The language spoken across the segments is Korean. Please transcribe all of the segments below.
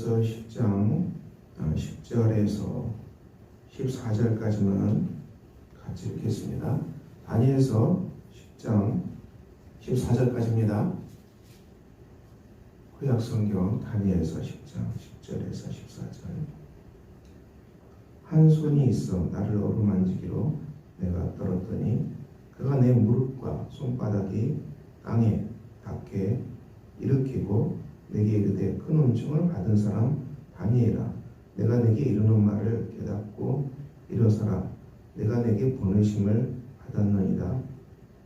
다니엘서 10장 10절에서 14절까지만 같이 읽겠습니다. 다니엘서 10장 14절까지입니다. 구약성경 다니엘서 10장 10절에서 14절. 한 손이 있어 나를 어루만지기로 내가 떨었더니 그가 내 무릎과 손바닥이 땅에 닿게 일으키고 내게 이르되 큰 은총을 받은 사람 다니엘아, 내가 내게 이르는 말을 깨닫고 일어서라. 내가 내게 보내심을 받았느니라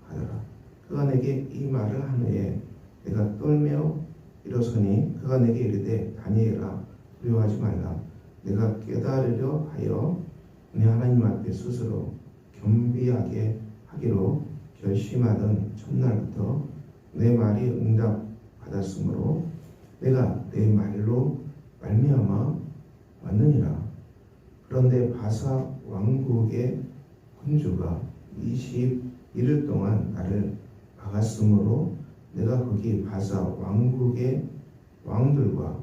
하더라. 그가 내게 이 말을 한 후에 내가 떨며 일어서니 그가 내게 이르되 다니엘아, 두려워하지 말라. 내가 깨달으려 하여 내 하나님 앞에 스스로 겸비하게 하기로 결심하던 첫날부터 내 말이 응답받았으므로 내가 내 말로 말미암아 왔느니라. 그런데 바사 왕국의 군주가 21일 동안 나를 막았으므로 내가 거기 바사 왕국의 왕들과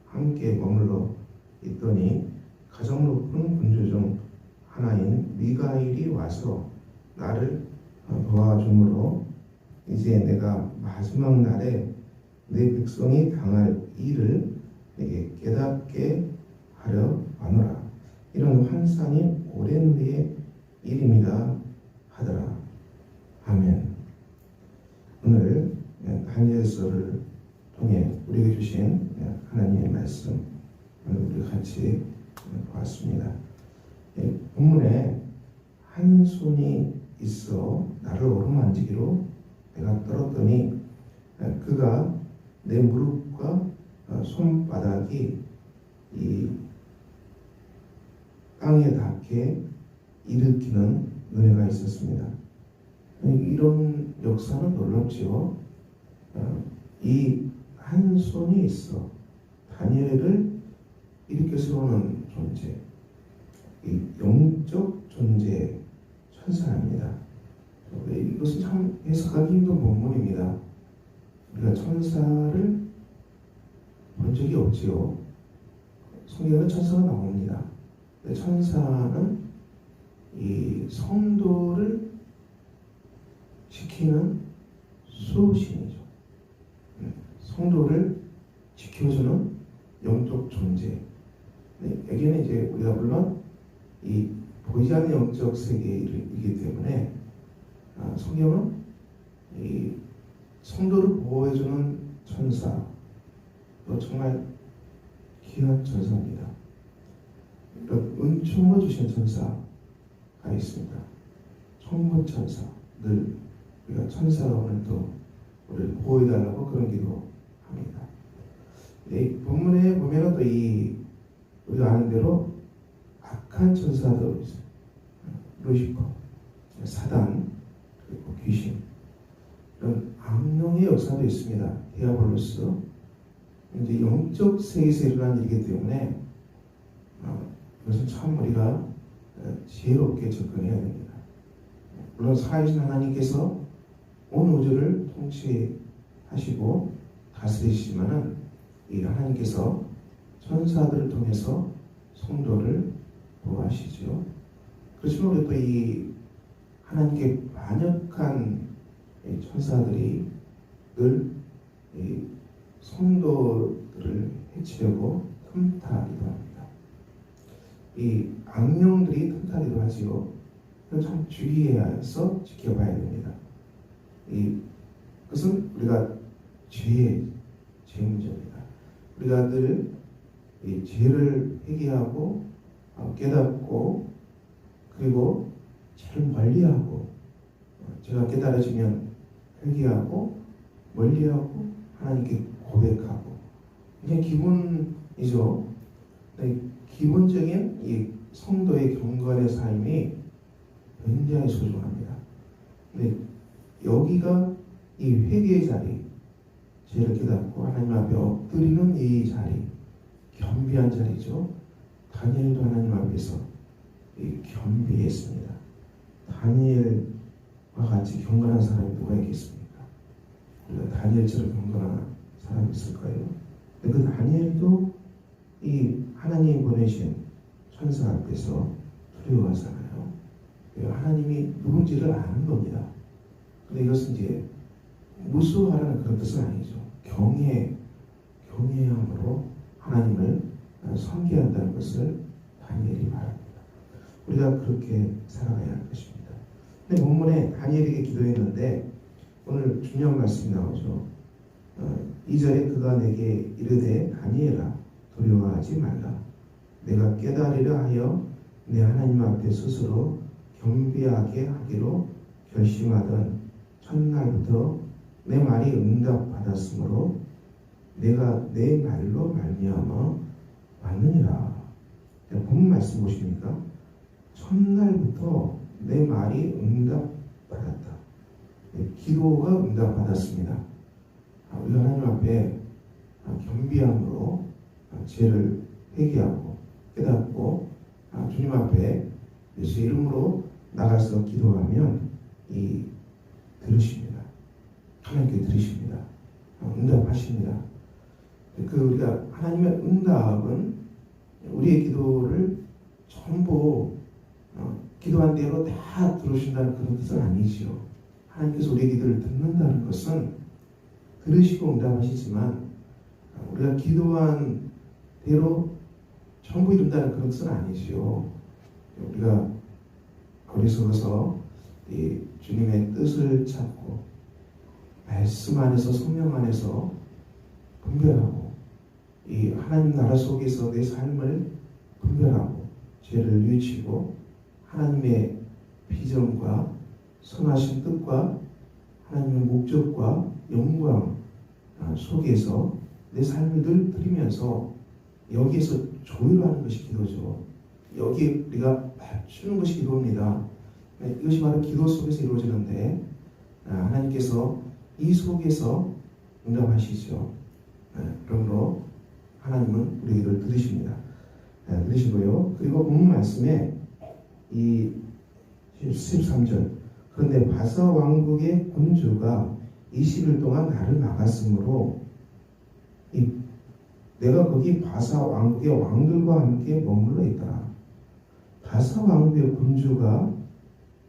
함께 머물러 있더니 가장 높은 군주 중 하나인 미가일이 와서 나를 도와주므로 이제 내가 마지막 날에 내 백성이 당할 일을 내게 깨닫게 하려 하노라. 이런 환상이 오랜 후의 일입니다 하더라. 아멘. 오늘 다니엘서를 통해 우리에게 주신 하나님의 말씀 우리 같이 보았습니다. 본문에 한 손이 있어 나를 어루만지기로 내가 떨었더니 그가 내 무릎과 손바닥이 이 땅에 닿게 일으키는 은혜가 있었습니다. 이런 역사는 놀랍지요. 이 한 손이 있어 다니엘을 일으켜 세우는 존재, 이 영적 존재 천사입니다. 이것은 참 해석하기 힘든 본문입니다. 우리가 천사를 본 적이 없지요. 성경에는 천사가 나옵니다. 천사는 이 성도를 지키는 수호신이죠. 성도를 지켜주는 영적 존재. 여기는 이제 우리가 물론 이 보이지 않는 영적 세계이기 때문에 성경은 이 성도를 보호해주는 천사, 또 정말 귀한 천사입니다. 은총을 주신 천사가 있습니다. 천군천사. 늘 우리가 천사가 오늘 또 우리를 보호해달라고 그런 기도합니다. 이 본문에 보면 또 우리가 아는 대로 악한 천사도 있어요. 루시퍼, 사단, 그리고 귀신, 이런 악령의 역사도 있습니다. 디아볼로스. 이제 영적 세계에서 일어난 일이기 때문에 이것은 참 우리가 지혜롭게 접근해야 됩니다. 물론 살아계신 하나님께서 온 우주를 통치하시고 다스리시지만은 이 하나님께서 천사들을 통해서 성도를 보호하시죠. 그렇지만 우리 또 이 하나님께 반역한 천사들이 늘 이 성도들을 해치려고 틈타기도 합니다. 이 악령들이 틈타기도 하지요. 참 주의해서 지켜봐야 됩니다. 그것은 우리가 죄의 문제입니다. 우리가 늘 이 죄를 회개하고 깨닫고 그리고 죄를 멀리하고 죄가 깨달아지면 회개하고 멀리하고 하나님께 고백하고 그냥 기본이죠. 기본적인 이 성도의 경건의 삶이 굉장히 소중합니다. 근데 여기가 이 회개의 자리, 죄를 깨닫고 하나님 앞에 엎드리는 이 자리, 겸비한 자리죠. 다니엘도 하나님 앞에서 겸비했습니다. 다니엘과 같이 경건한 사람이 누가 있겠습니까? 우리가 다니엘처럼 경건한 사람이 있을까요? 근데 그 다니엘도 이 하나님 보내신 천사 앞에서 두려워하잖아요. 하나님이 누군지를 아는 겁니다. 근데 이것은 이제 무서워하라는 그런 뜻은 아니죠. 경외함으로 하나님을 섬기한다는 것을 다니엘이 말합니다. 우리가 그렇게 살아가야 할 것입니다. 근데 본문에 다니엘에게 기도했는데 오늘 중요한 말씀이 나오죠. 2절에 그가 내게 이르되 다니엘아 두려워하지 말라. 내가 깨달으려 하여 내 하나님 앞에 스스로 겸비하게 하기로 결심하던 첫날부터 내 말이 응답받았으므로 내가 내 말로 말미암아 왔느니라. 본 말씀 보십니까? 첫날부터 내 말이 응답받았다. 기도가 응답받았습니다. 우리가 하나님 앞에 겸비함으로 죄를 회개하고 깨닫고 주님 앞에 예수 이름으로 나가서 기도하면 들으십니다. 하나님께 들으십니다. 응답하십니다. 우리가 하나님의 응답은 우리의 기도를 전부 기도한 대로 다 들으신다는 그런 뜻은 아니지요. 하나님께서 우리의 기도를 듣는다는 것은 들으시고 응답하시지만 우리가 기도한 대로 전부 이룬다는 그런 뜻은 아니지요. 우리가 어리석어서 이 주님의 뜻을 찾고 말씀 안에서 성령 안에서 분별하고 이 하나님 나라 속에서 내 삶을 분별하고 죄를 뉘우치고 하나님의 비전과 선하신 뜻과 하나님의 목적과 영광 속에서 내 삶을 늘 드리면서 여기에서 조율하는 것이 기도죠. 여기에 우리가 맞추는 것이 기도입니다. 이것이 바로 기도 속에서 이루어지는데 하나님께서 이 속에서 응답하시죠. 그러므로 하나님은 우리 기도를 들으십니다. 들으시고요. 그리고 본문 말씀에 이 13절 그런데 바사 왕국의 군주가 20일 동안 나를 막았으므로 내가 거기 바사 왕국의 왕들과 함께 머물러 있더라. 바사 왕국의 군주가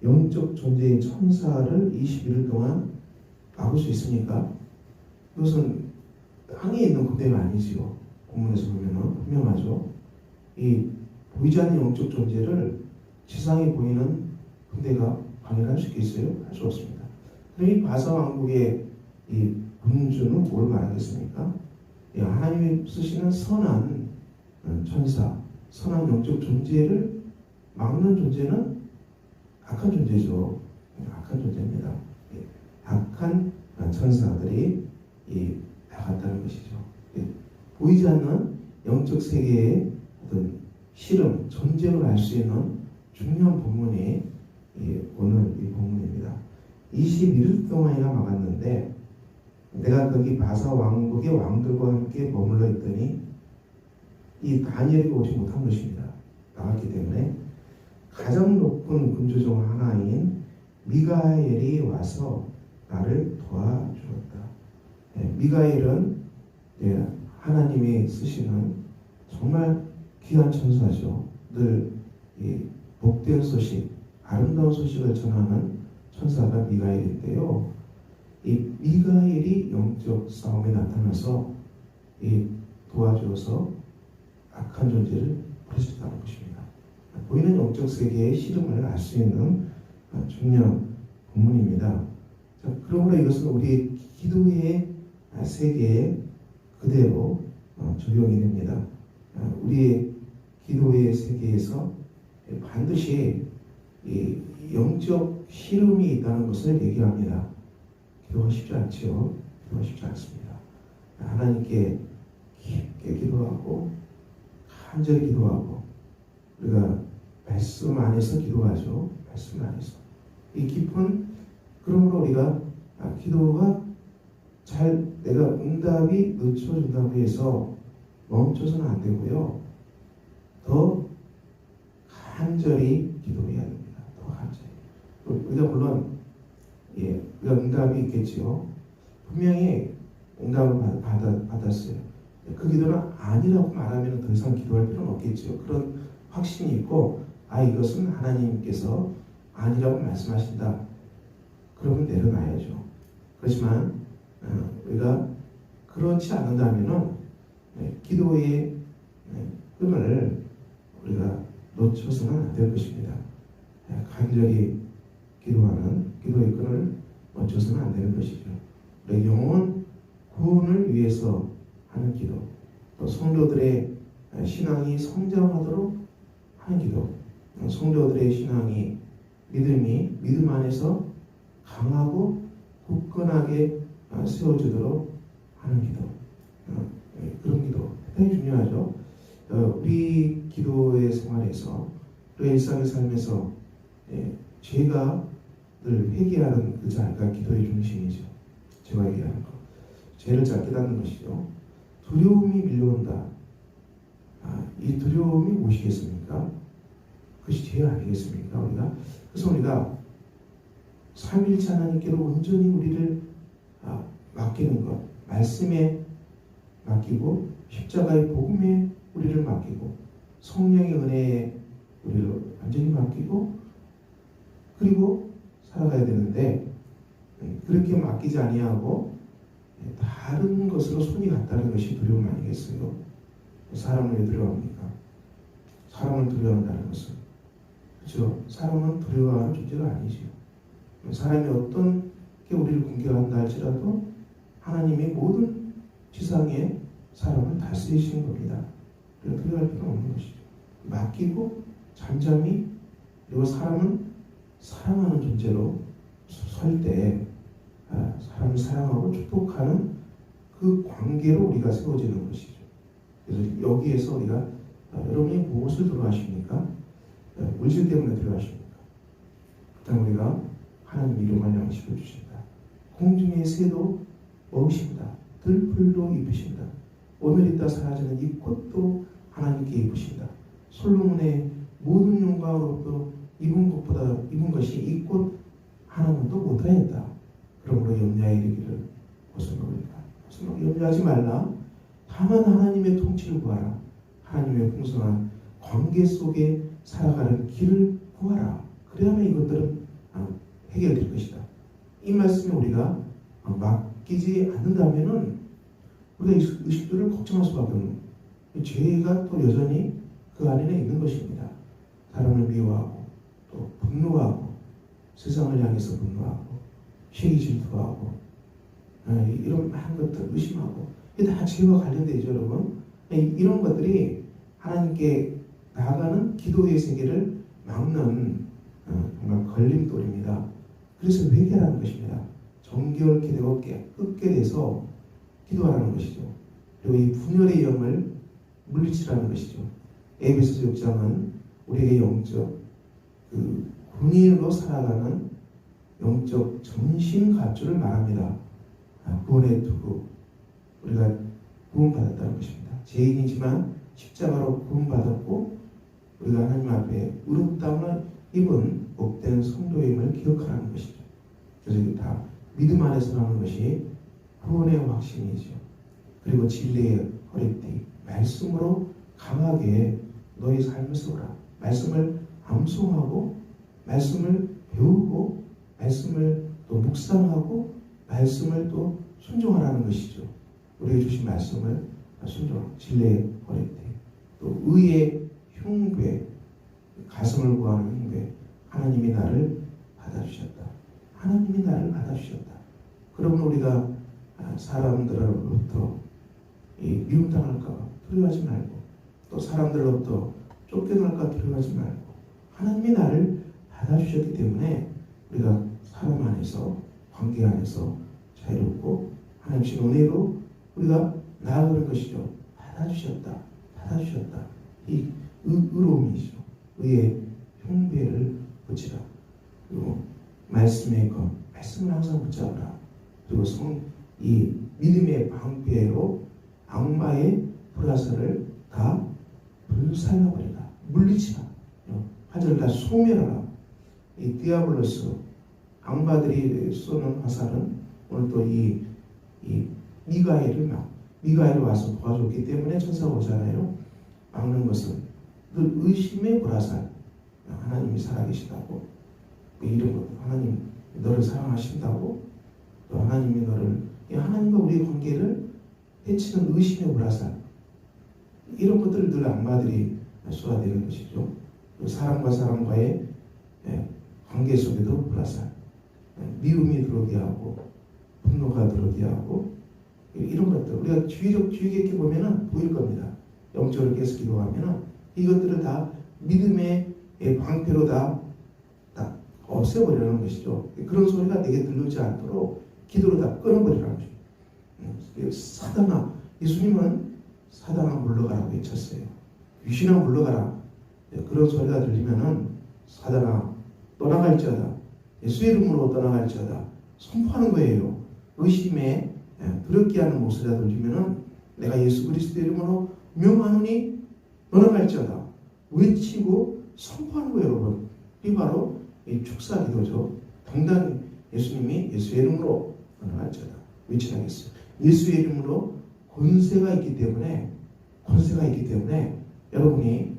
영적 존재인 천사를 21일 동안 막을 수 있습니까? 이것은 땅에 있는 군대가 아니지요. 본문에서 보면 분명하죠. 이 보이지 않는 영적 존재를 지상에 보이는 군대가 방해할 수 있겠어요? 할 수 없습니다. 그럼 이 바사 왕국의 이 군주는 뭘 말하겠습니까? 하나님이 쓰시는 선한 천사, 선한 영적 존재를 막는 존재는 악한 존재죠. 악한 존재입니다. 악한 천사들이 나갔다는 것이죠. 보이지 않는 영적 세계의 어떤 실험, 전쟁을 알 수 있는 중요한 본문이 오늘 이 본문입니다. 21일 동안이나 막았는데 내가 거기 바사 왕국의 왕들과 함께 머물러 있더니 이 다니엘이 오지 못한 것입니다. 나갔기 때문에 가장 높은 군주 중 하나인 미가엘이 와서 나를 도와주었다. 미가엘은 하나님이 쓰시는 정말 귀한 천사죠. 늘 복된 소식, 아름다운 소식을 전하는 천사가 미가엘인데요. 이 미가엘이 영적 싸움에 나타나서 도와주어서 악한 존재를 부르셨다는 것입니다. 보이는 영적 세계의 실험을 알 수 있는 중요한 본문입니다. 자, 그러므로 이것은 우리 기도의 세계에 그대로 적용이 됩니다. 우리의 기도의 세계에서 반드시 이 영적 실험이 있다는 것을 얘기합니다. 기도가 쉽지 않지요. 기도가 쉽지 않습니다. 하나님께 깊게 기도하고 간절히 기도하고 우리가 말씀 안에서 기도하죠. 말씀 안에서 이 깊은 그러므로 우리가 기도가 잘 내가 응답이 늦춰진다고 해서 멈춰서는 안 되고요. 더 간절히 기도해야 됩니다. 더 간절히. 우리가 물론 우리가 응답이 있겠지요. 분명히 응답을 받았어요. 그 기도는 아니라고 말하면 더 이상 기도할 필요는 없겠죠. 그런 확신이 있고 이것은 하나님께서 아니라고 말씀하신다. 그러면 내려놔야죠. 그렇지만 우리가 그렇지 않는다면은 기도의 끈을 우리가 놓쳐서는 안 될 것입니다. 간절히 기도하는 기도의 끈을 놓쳐서는 안 되는 것이죠. 우리 영혼 구원을 위해서 하는 기도, 또 성도들의 신앙이 성장하도록 하는 기도, 성도들의 신앙이 믿음 안에서 강하고 굳건하게 세워지도록 하는 기도, 그런 기도 대단히 중요하죠. 우리 기도의 생활에서 우리 일상의 삶에서 죄가 늘 회개하는 그 자리가 기도의 중심이죠. 죄가 회개하는 것, 죄를 잘 깨닫는 것이죠. 두려움이 밀려온다. 이 두려움이 무엇이겠습니까? 그것이 죄 아니겠습니까? 그래서 우리가 삼위일체 하나님께로 온전히 우리를 맡기는 것, 말씀에 맡기고 십자가의 복음에 우리를 맡기고 성령의 은혜에 우리를 완전히 맡기고 그리고 살아가야 되는데, 그렇게 맡기지 아니하고 다른 것으로 손이 갔다는 것이 두려움 아니겠어요? 사람을 왜 두려워합니까? 사람을 두려워한다는 것은, 그렇죠? 사람은 두려워하는 존재가 아니죠. 사람이 어떤 게 우리를 공격한다 할지라도 하나님이 모든 지상의 사람을 다스리시는 겁니다. 그래서 두려워할 필요는 없는 것이죠. 맡기고 잠잠히, 그리고 사람은 사랑하는 존재로 설 때 사람을 사랑하고 축복하는 그 관계로 우리가 세워지는 것이죠. 그래서 여기에서 우리가 여러분이 무엇을 두려워하십니까? 물질 때문에 두려워하십니까? 그다음 우리가 하나님 이름만 양식을 주신다. 공중의 새도 먹으신다. 들풀도 입으신다. 오늘 있다 사라지는 이 꽃도 하나님께 입으신다. 솔로몬의 모든 영광으로부터 입은 것이 이 꽃 하나님도 못하였다. 그러므로 염려에 이르기를 벗어놓으리라. 염려하지 말라. 다만 하나님의 통치를 구하라. 하나님의 풍성한 관계 속에 살아가는 길을 구하라. 그래야만 이것들은 해결될 것이다. 이 말씀에 우리가 맡기지 않는다면은 우리가 이 의식들을 걱정할 수밖에 없는, 죄가 또 여전히 그 안에는 있는 것입니다. 사람을 미워하고 또 분노하고 세상을 향해서 분노하고 시기 질투하고 이런 많은 것들 의심하고, 이게 다 죄와 관련되죠, 여러분. 이런 것들이 하나님께 나아가는 기도의 세계를 막는 정말 걸림돌입니다. 그래서 회개하는 것입니다. 정결케 되고 깨끗게 돼서 기도하라는 것이죠. 그리고 이 분열의 영을 물리치라는 것이죠. 에베소서 6장은 우리에게 영적 군인으로 살아가는 영적 전신갑주를 말합니다. 구원의 도구, 우리가 구원받았다는 것입니다. 죄인이지만 십자가로 구원받았고 우리가 하나님 앞에 의롭다함을 입은 복된 성도임을 기억하라는 것이죠. 그래서 이게 다 믿음 안에서 나오는 것이 구원의 확신이죠. 그리고 진리의 허리띠, 말씀으로 강하게 너희 삶을 쏘라. 말씀을 암송하고 말씀을 배우고 말씀을 또 묵상하고 말씀을 또 순종하라는 것이죠. 우리에게 주신 말씀을 순종, 진리의 허리띠, 또 의의 흉배, 가슴을 구하는 흉배. 하나님이 나를 받아주셨다. 하나님이 나를 받아주셨다. 그러면 우리가 사람들로부터 미움당할까 봐 두려워하지 말고, 또 사람들로부터 쫓겨날까 두려워하지 말고, 하나님이 나를 받아주셨기 때문에 우리가 사람 안에서, 관계 안에서 자유롭고 하나님 신 은혜로 우리가 나아가는 것이죠. 받아주셨다. 받아주셨다. 이 의로움이죠. 의의 흉배를 붙이라. 그리고 말씀의 것, 말씀을 항상 붙잡으라. 그리고 이 믿음의 방패로 악마의 불화살을 다 불살라버리라. 물리치라. 화살을 다 소멸하라. 이 디아블로스, 악마들이 쏘는 화살은 오늘 또 이 미가엘을 막 미가엘이 와서 도와줬기 때문에 천사가 오잖아요. 막는 것은 늘 의심의 불화살. 하나님이 살아계시다고, 이런 하나님 너를 사랑하신다고, 또 하나님이 너를, 하나님과 우리의 관계를 해치는 의심의 불화살, 이런 것들을 늘 악마들이 쏘아대는 것이죠. 사람과 사람과의 관계 속에도 불화살, 미움이 들어오게 하고 분노가 들어오게 하고, 이런 것들 우리가 주의 깊게 보면은 보일 겁니다. 영적으로 계속 기도하면은 이것들을 다 믿음의 방패로 다 없애버리는 것이죠. 그런 소리가 내게 들리지 않도록 기도로 다 끊어버리라는 것이죠. 사단아, 예수님은 사단아 물러가라고 외쳤어요. 귀신아 물러가라. 그런 소리가 들리면은 사단아 떠나갈지어다. 예수의 이름으로 떠나갈지어다. 선포하는 거예요. 의심에 더럽게 하는 목소리가 들리면은 내가 예수 그리스도의 이름으로 명하노니 떠나갈지어다. 외치고 선포하는 거예요, 여러분. 이 바로 이 축사 기도죠. 당당히 예수님이 예수의 이름으로 떠나갈지어다. 외치라겠어요. 예수의 이름으로 권세가 있기 때문에 여러분이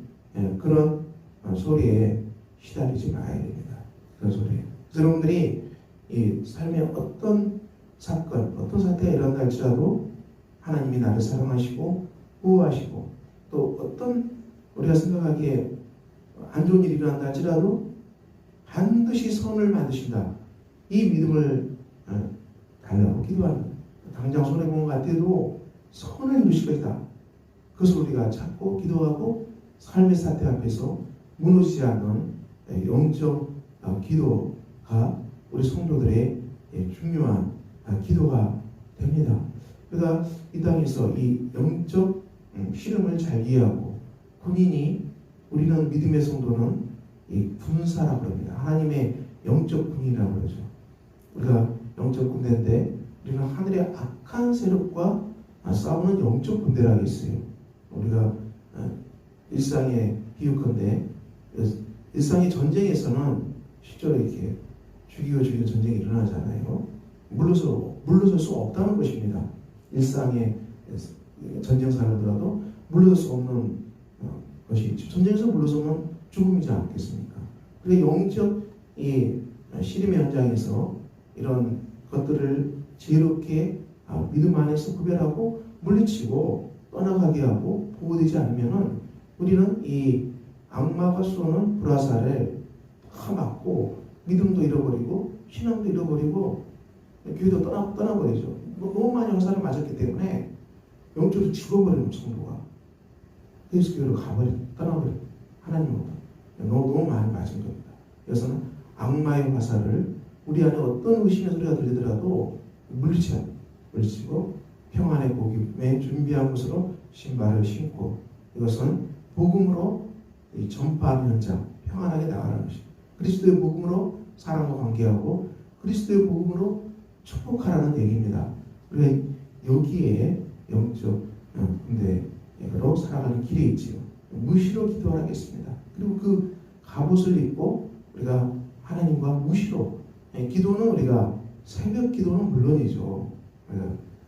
그런 소리에 시달리지 말아야 됩니다. 그런 소리에. 그래서 여러분들이 이 삶의 어떤 사건, 어떤 사태가 일어난다 할지라도 하나님이 나를 사랑하시고 보호하시고, 또 어떤 우리가 생각하기에 안 좋은 일이 일어난다 할지라도 반드시 선을 만드신다. 이 믿음을 달라고 기도하는, 당장 손해본 것 같아도 선을 이루실 것이다. 그것을 우리가 찾고 기도하고 삶의 사태 앞에서 무너지지 않는 영적 기도가 우리 성도들의 중요한 기도가 됩니다. 그러니까 이 땅에서 이 영적 씨름을 잘 이해하고, 군인이, 우리는 믿음의 성도는 이 군사라고 합니다. 하나님의 영적 군인이라고 그러죠. 우리가 영적 군대인데 우리는 하늘의 악한 세력과 싸우는 영적 군대라고 있어요. 우리가 일상에 비유컨대, 일상의 전쟁에서는 실제로 이렇게 죽이고 전쟁이 일어나잖아요. 물러설 수 없다는 것입니다. 일상의 전쟁사를 들어도 물러설 수 없는 것이, 전쟁에서 물러서면 죽음이지 않겠습니까? 그래서 영적 이 씨름의 현장에서 이런 것들을 지혜롭게 믿음 안에서 구별하고 물리치고 떠나가게 하고 보호되지 않으면은 우리는 이 악마가 쏘는 불화살을 다 맞고 믿음도 잃어버리고 신앙도 잃어버리고 교회도 떠나버리죠. 너무 많이 화살을 맞았기 때문에 영적으로 죽어버리는 성도가 예수 교회로 떠나버려. 하나님보다 너무 많이 맞은 겁니다. 그래서는 악마의 화살을 우리 안에 어떤 의심의 소리가 들리더라도 물리치고 평안의 복음에 준비한 것으로 신발을 신고, 이것은 복음으로 전파하는 현장, 평안하게 나가는 것입니다. 그리스도의 복음으로 사람과 관계하고 그리스도의 복음으로 축복하라는 얘기입니다. 우리가 여기에 영적 군대로 살아가는 길에 있지요. 무시로 기도하겠습니다. 그리고 그 갑옷을 입고 우리가 하나님과 무시로, 기도는 우리가 새벽 기도는 물론이죠.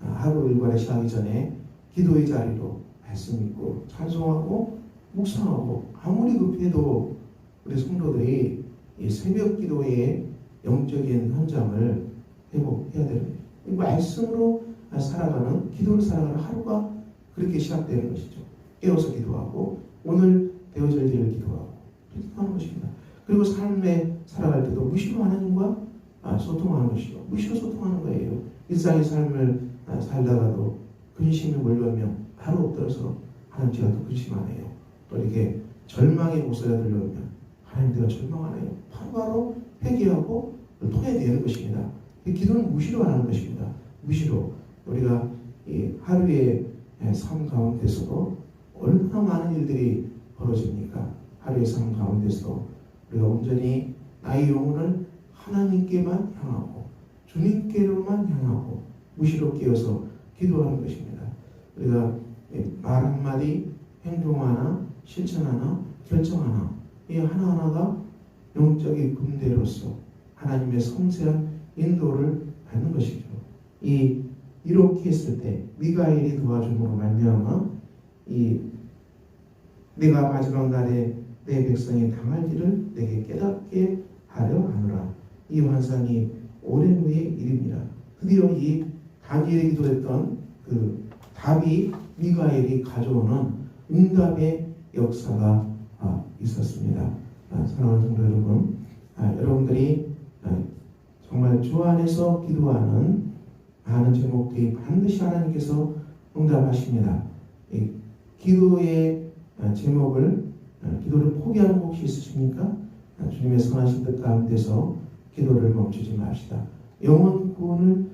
하루 일과를 시작하기 전에 기도의 자리로 말씀 읽고 찬송하고 묵상하고, 아무리 급해도 우리 성도들이 이 새벽 기도의 영적인 현장을 회복해야 되는, 말씀으로 살아가는, 기도를 살아가는 하루가 그렇게 시작되는 것이죠. 깨어서 기도하고 오늘 되어질 일을 기도하고 그렇게 하는 것입니다. 그리고 삶에 살아갈 때도 무시로 하나님과 소통하는 것이죠. 무시로 소통하는 거예요. 일상의 삶을 살다가도 근심이 몰려오면 바로 엎드려서 하나님 제가 또 근심하네요. 또 이렇게 절망의 목소리가 들려오면 하나님 내가 절망하네요. 바로 회개하고 통해내는 것입니다. 기도는 무시로 하는 것입니다. 무시로. 우리가 이 하루의 삶 가운데서도 얼마나 많은 일들이 벌어집니까? 하루의 삶 가운데서 우리가 온전히 나의 영혼을 하나님께만 향하고 주님께로만 향하고 무시로 깨어서 기도하는 것입니다. 우리가 말 한마디, 행동 하나, 실천 하나, 결정 하나, 이 하나하나가 영적인 군대로서 하나님의 섬세한 인도를 받는 것이죠. 이 이렇게 했을 때 미가엘이 도와줌으로 말미암아 이 내가 마지막 날에 내 백성이 당할 일을 내게 깨닫게 하려 하노라. 이 환상이 오랜 후의 일입니다. 드디어 이 다니엘이 기도했던 그 답이 미가엘이 가져오는 응답의 역사가 있었습니다. 사랑하는 성도 여러분, 여러분들이 정말 주 안에서 기도하는 많은 제목들이 반드시 하나님께서 응답하십니다. 기도의 제목을 기도를 포기하는 거 혹시 있으십니까? 주님의 선하신 뜻 가운데서 기도를 멈추지 맙시다. 영혼 구원을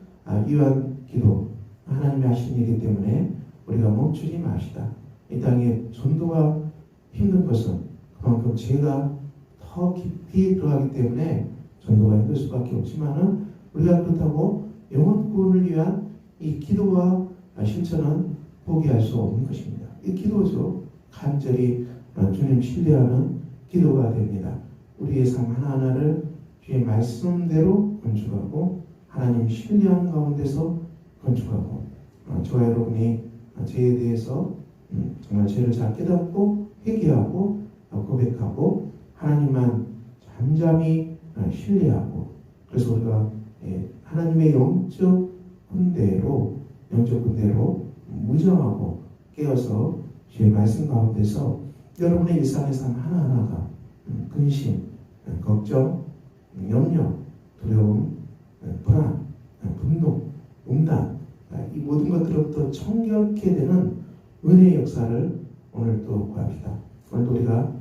위한 기도 하나님이 하신 일이기 때문에 우리가 멈추지 맙시다. 이 땅에 전도가 힘든 것은 그만큼 죄가 더 깊이 들어가기 때문에 전도가 힘들 수밖에 없지만은 우리가 그렇다고 영혼 구원을 위한 이 기도와 실천은 포기할 수 없는 것입니다. 이 기도죠. 간절히 주님 신뢰하는 기도가 됩니다. 우리의 삶 하나하나를 주의 말씀대로 건축하고 하나님 신뢰하는 가운데서 건축하고 저와 여러분이 죄에 대해서 정말 죄를 잘 깨닫고 회개하고 고백하고 하나님만 잠잠히 신뢰하고 그래서 우리가 하나님의 영적 군대로 무장하고 깨어서 주의 말씀 가운데서 여러분의 일상의 삶 하나하나가 근심, 걱정, 염려, 두려움, 불안, 분노, 음란 이 모든 것들로부터 청결케 되는 은혜의 역사를 오늘 또 구합시다. 오늘도 우리가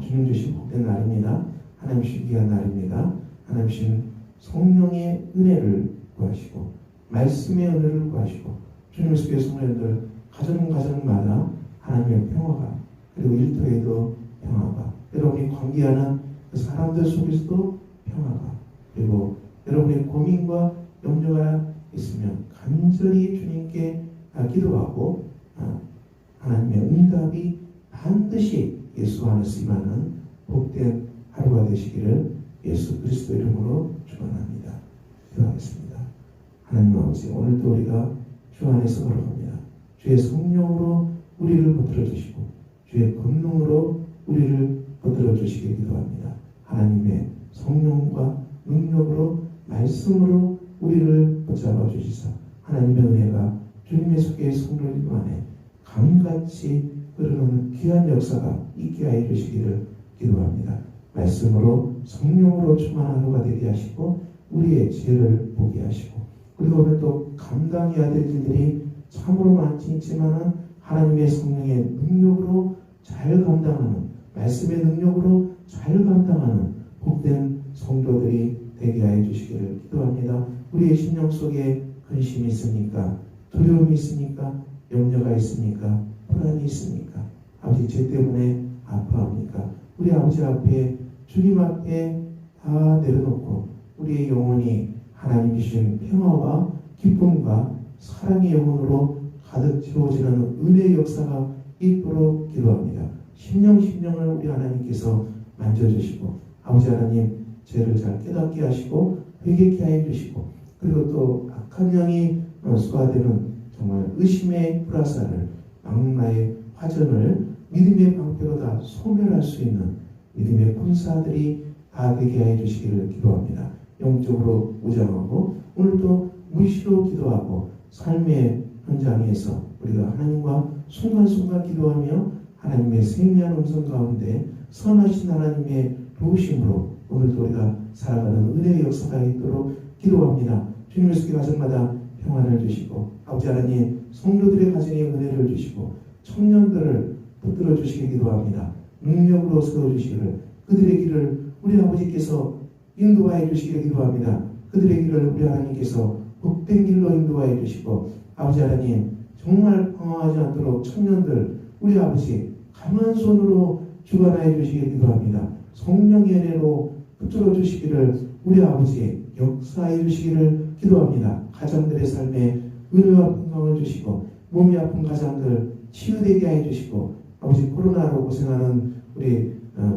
주님 주신 복된 날입니다. 하나님 주신 귀한 날입니다. 하나님 주신 성령의 은혜를 구하시고 말씀의 은혜를 구하시고 주님의 속에 성령들 가정마다 하나님의 평화가 그리고 일터에도 평화가 여러분이 관계하는 그 사람들 속에서도 평화가 그리고 여러분의 고민과 염려가 있으면 간절히 주님께 기도하고 하나님의 응답이 반드시 예수 안에서 임하는 복된 하루가 되시기를 예수 그리스도 이름으로 축원합니다. 기도하겠습니다. 하나님 아버지 오늘도 우리가 주 안에서 걸어갑니다. 주의 성령으로 우리를 붙들어 주시고 주의 권능으로 우리를 붙들어 주시길 기도합니다. 하나님의 성령과 능력으로 말씀으로 우리를 붙잡아 주시사 하나님의 은혜가 주님의 속에 성도들 안에 강같이 흐르는 귀한 역사가 있게 하여 주시기를 기도합니다. 말씀으로 성령으로 충만한 하루가 되게 하시고 우리의 죄를 보게 하시고 그리고 오늘 또 감당해야 될 일들이 참으로 많지 있지만은 하나님의 성령의 능력으로 잘 감당하는 말씀의 능력으로 잘 감당하는 복된 성도들이 되게 하여 주시기를 기도합니다. 우리의 심령 속에 근심이 있습니까? 두려움이 있습니까? 염려가 있습니까? 불안이 있습니까? 아버지 죄 때문에 아파합니까? 우리 아버지 앞에 주님 앞에 다 내려놓고 우리의 영혼이 하나님 주신 평화와 기쁨과 사랑의 영혼으로 가득 채워지는 은혜의 역사가 있도록 기도합니다. 심령을 우리 하나님께서 만져주시고 아버지 하나님 죄를 잘 깨닫게 하시고 회개케 하여 주시고 그리고 또 악한 영이 쏘아대는 정말 의심의 불화살을 악마의 화전을 믿음의 방패로 다 소멸할 수 있는 믿음의 군사들이 다 되게 하여 주시기를 기도합니다. 영적으로 무장하고 오늘도 무시로 기도하고 삶의 현장에서 우리가 하나님과 순간순간 기도하며 하나님의 세미한 음성 가운데 선하신 하나님의 도우심으로 오늘도 우리가 살아가는 은혜의 역사가 있도록 기도합니다. 주님의 속에 가정마다 평안을 주시고 아버지 하나님 성도들의 가정에 은혜를 주시고 청년들을 붙들어 주시기 기도합니다. 능력으로 세워주시기를 그들의 길을 우리 아버지께서 인도하여 주시기를 기도합니다. 그들의 길을 우리 하나님께서 복된 길로 인도하여 주시고 아버지 하나님 정말 방황하지 않도록 청년들 우리 아버지 강한 손으로 주관하여 주시기를 기도합니다. 성령의 은혜로 붙들어 주시기를 우리 아버지 역사해 주시기를 기도합니다. 가정들의 삶에 은혜와 평강을 주시고 몸이 아픈 가정들 치유되게 해 주시고 아버지 코로나로 고생하는 우리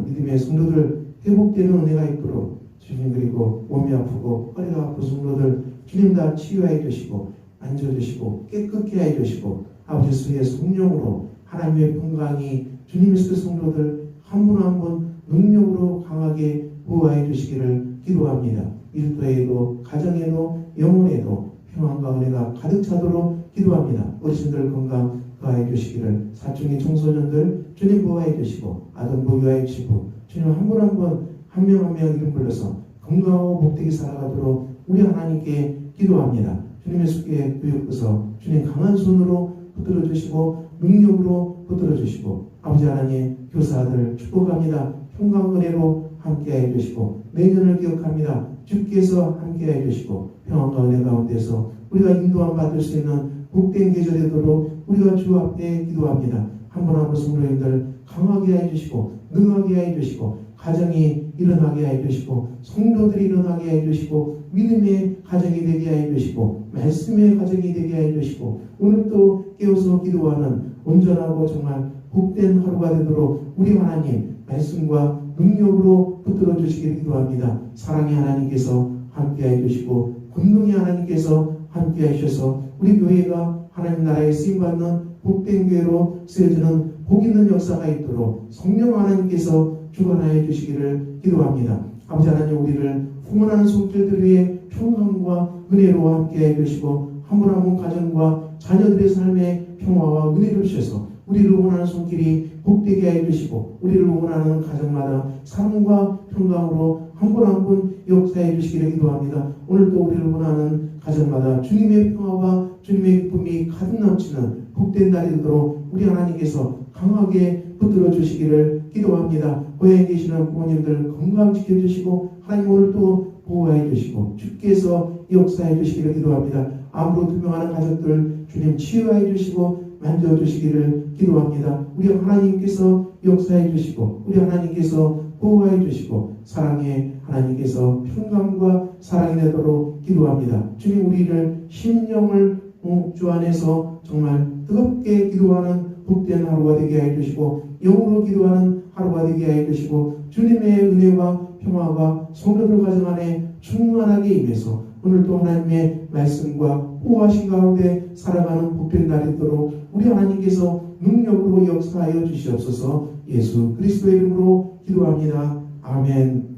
믿음의 성도들 회복되는 은혜가 있도록 주님 그리고 몸이 아프고 허리가 아픈 성도들 주님 다 치유해 주시고 만져주시고 깨끗게 해주시고 아버지 수의 성령으로 하나님의 평강이 주님의 성도들 한 분 한 분 능력으로 강하게 보호해 주시기를 기도합니다. 일터에도 가정에도 영혼에도 평안과 은혜가 가득 차도록 기도합니다. 어르신들 건강 더해 주시기를, 사춘기 청소년들 주님 보호해 주시고 아동부 유아해 주시고 주님 한 분 한 분 한 명 한 명 이름 불러서 건강하고 복되게 살아가도록 우리 하나님께 기도합니다. 주님의 숙기에 교육부서 주님 강한 손으로 붙들어 주시고 능력으로 붙들어 주시고 아버지 하나님 교사들 축복합니다. 평강 은혜로 함께해 주시고 내년을 기억합니다. 주께서 함께해 주시고 평안과 은혜 가운데서 우리가 인도함 받을 수 있는 복된 계절이 되도록 우리가 주 앞에 기도합니다. 한 분 한 분 성도님들 강하게 해주시고 능하게 해주시고 가정이 일어나게 해주시고 성도들이 일어나게 해주시고 믿음의 가정이 되게 해주시고 말씀의 가정이 되게 해주시고 오늘 또 깨어서 기도하는 온전하고 정말 복된 하루가 되도록 우리 하나님 말씀과 능력으로 붙들어 주시길 기도합니다. 사랑의 하나님께서 함께 해주시고 권능의 하나님께서 함께 하셔서 우리 교회가 하나님 나라에 쓰임받는 복된 교회로 쓰여지는 복 있는 역사가 있도록 성령 하나님께서 주관하여 주시기를 기도합니다. 아버지 하나님 우리를 후원하는 손길들 위해 평강과 은혜로 함께 해주시고 한 분 한 분 가정과 자녀들의 삶에 평화와 은혜를 주셔서 우리를 원하는 손길이 복되게 해주시고 우리를 원하는 가정마다 사랑과 평강으로 한 분 한 분 역사해 주시기를 기도합니다. 오늘도 우리를 원하는 가정마다 주님의 평화와 주님의 기쁨이 가득 넘치는 복된 날이 되도록 우리 하나님께서 강하게 붙들어 주시기를 기도합니다. 고향에 계시는 부모님들 건강 지켜주시고 하나님 오늘도 보호해 주시고 주께서 역사해 주시기를 기도합니다. 암으로 투명하는 가족들 주님 치유해 주시고 만져주시기를 기도합니다. 우리 하나님께서 역사해 주시고 우리 하나님께서 보호해 주시고 사랑의 하나님께서 평강과 사랑이 되도록 기도합니다. 주님 우리를 심령을 주 안에서 정말 뜨겁게 기도하는 복된 하루가 되게 해주시고 영으로 기도하는 하루가 되게 해주시고 주님의 은혜와 평화가 성도들 가정 안에 충만하게 임해서 오늘도 하나님의 말씀과 보호하신 가운데 살아가는 복된 날이 되도록 우리 하나님께서 능력으로 역사하여 주시옵소서. 예수 그리스도의 이름으로 기도합니다. 아멘.